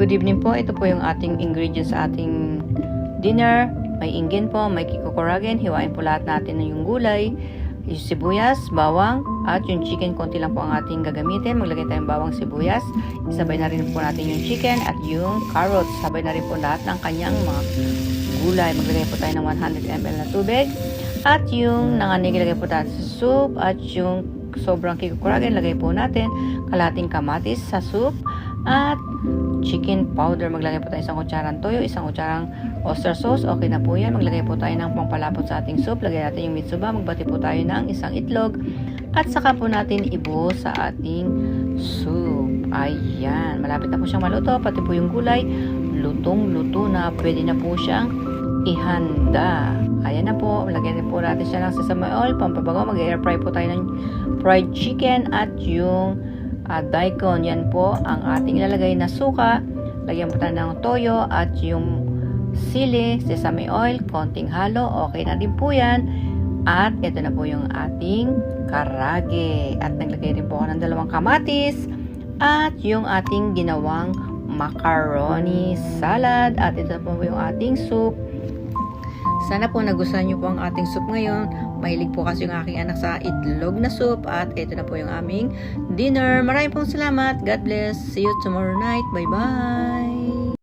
Good evening po. Ito po yung ating ingredients sa ating dinner. May ingin po, may kikokuragen. Hiwain po lahat natin yung gulay, yung sibuyas, bawang, at yung chicken. Konti lang po ang ating gagamitin. Maglagay tayong bawang, sibuyas. Isabay na rin po natin yung chicken at yung carrots. Sabay na rin po lahat ng kanyang mga gulay. Maglagay po tayo ng 100 ml na tubig. At yung nanganig, lagay po tayo sa soup. At yung sobrang kikokuragen, lagay po natin kalahating kamatis sa soup. At chicken powder, maglagay po tayo isang kutsarang toyo, isang kutsarang oyster sauce, okay na po yan. Maglagay po tayo ng pampalapot sa ating soup, lagay natin yung mitsuba, magbati po tayo ng isang itlog, at saka po natin ibuhos sa ating soup. Ayan, malapit na po siyang maluto, pati po yung gulay, lutong-luto na, pwede na po siyang ihanda. Ayan na po, lagyan po natin siya ng sesame oil, pampabango, mag-air fry po tayo ng fried chicken at yung daikon. Yan po ang ating ilalagay na suka. Lagyan po tayo ng toyo at yung sili, sesame oil, konting halo. Okay na din po yan. At ito na po yung ating karage. At naglagay rin po ako ng 2 kamatis at yung ating ginawang macaroni salad. At ito na po yung ating soup. Sana po nagustuhan niyo po ang ating soup ngayon. Mahilig po kasi yung aking anak sa itlog na soup. At ito na po yung aming dinner. Maraming pong salamat. God bless. See you tomorrow night. Bye-bye.